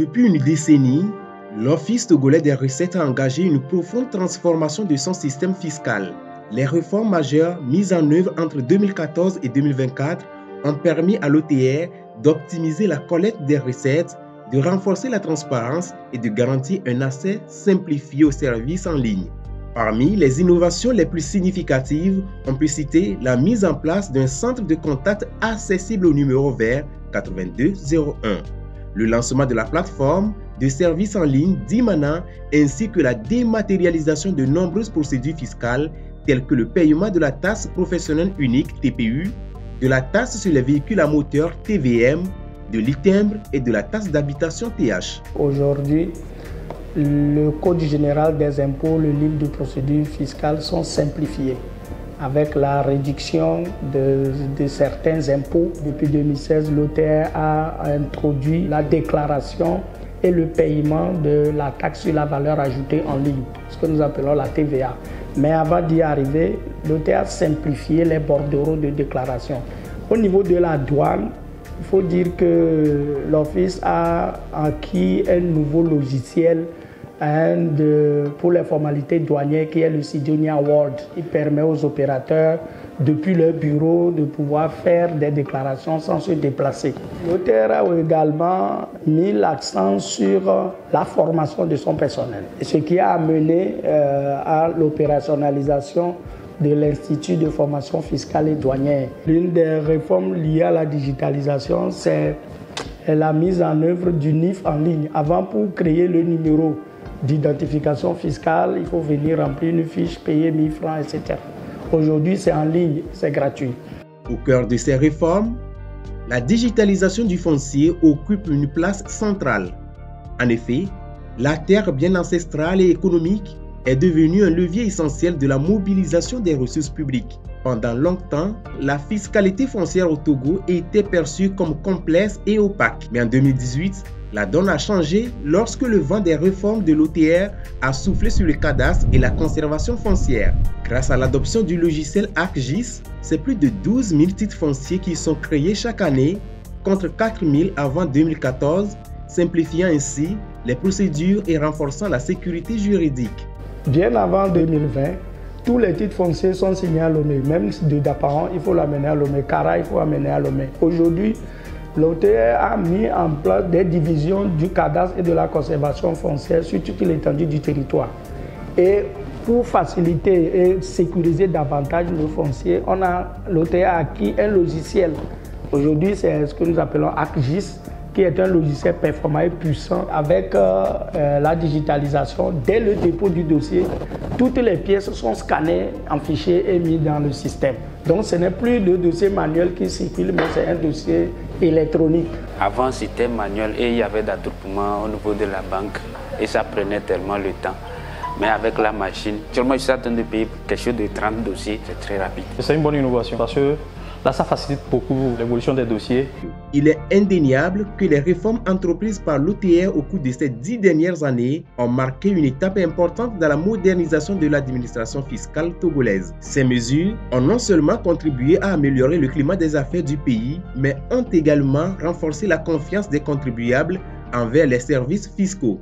Depuis une décennie, l'Office togolais des recettes a engagé une profonde transformation de son système fiscal. Les réformes majeures mises en œuvre entre 2014 et 2024 ont permis à l'OTR d'optimiser la collecte des recettes, de renforcer la transparence et de garantir un accès simplifié aux services en ligne. Parmi les innovations les plus significatives, on peut citer la mise en place d'un centre de contact accessible au numéro vert 8201, le lancement de la plateforme de services en ligne d'Imana ainsi que la dématérialisation de nombreuses procédures fiscales telles que le paiement de la taxe professionnelle unique TPU, de la taxe sur les véhicules à moteur TVM, de l'e-timbre et de la taxe d'habitation TH. Aujourd'hui, le Code général des impôts, le livre de procédure fiscale sont simplifiés avec la réduction de certains impôts. Depuis 2016, l'OTR a introduit la déclaration et le paiement de la taxe sur la valeur ajoutée en ligne, ce que nous appelons la TVA. Mais avant d'y arriver, l'OTR a simplifié les bordereaux de déclaration. Au niveau de la douane, il faut dire que l'Office a acquis un nouveau logiciel pour les formalités douanières qui est le Cydonia World. Il permet aux opérateurs, depuis leur bureau, de pouvoir faire des déclarations sans se déplacer. L'OTR a également mis l'accent sur la formation de son personnel, ce qui a amené à l'opérationnalisation de l'Institut de formation fiscale et douanière. L'une des réformes liées à la digitalisation, c'est la mise en œuvre du NIF en ligne. Avant, pour créer le numéro d'identification fiscale, il faut venir remplir une fiche, payer 1000 francs, etc. Aujourd'hui, c'est en ligne, c'est gratuit. Au cœur de ces réformes, la digitalisation du foncier occupe une place centrale. En effet, la terre bien ancestrale et économique est devenue un levier essentiel de la mobilisation des ressources publiques. Pendant longtemps, la fiscalité foncière au Togo était perçue comme complexe et opaque. Mais en 2018, la donne a changé lorsque le vent des réformes de l'OTR a soufflé sur le cadastre et la conservation foncière. Grâce à l'adoption du logiciel ArcGIS, c'est plus de 12 000 titres fonciers qui sont créés chaque année, contre 4 000 avant 2014, simplifiant ainsi les procédures et renforçant la sécurité juridique. Bien avant 2020, tous les titres fonciers sont signés à Lomé. Même de Daparan, il faut l'amener à Lomé. Kara, il faut l'amener à Lomé. Aujourd'hui, l'OTR a mis en place des divisions du cadastre et de la conservation foncière sur toute l'étendue du territoire. Et pour faciliter et sécuriser davantage le foncier, l'OTR a acquis un logiciel. Aujourd'hui, c'est ce que nous appelons ArcGIS, qui est un logiciel performant et puissant avec la digitalisation. Dès le dépôt du dossier, toutes les pièces sont scannées en fichier et mises dans le système. Donc ce n'est plus le dossier manuel qui circule, mais c'est un dossier électronique. Avant, c'était manuel et il y avait d'attroupement au niveau de la banque et ça prenait tellement le temps. Mais avec la machine, seulement je suis en train de payer quelque chose de 30 dossiers, c'est très rapide. C'est une bonne innovation parce que là, ça facilite beaucoup l'évolution des dossiers. Il est indéniable que les réformes entreprises par l'OTR au cours de ces 10 dernières années ont marqué une étape importante dans la modernisation de l'administration fiscale togolaise. Ces mesures ont non seulement contribué à améliorer le climat des affaires du pays, mais ont également renforcé la confiance des contribuables envers les services fiscaux.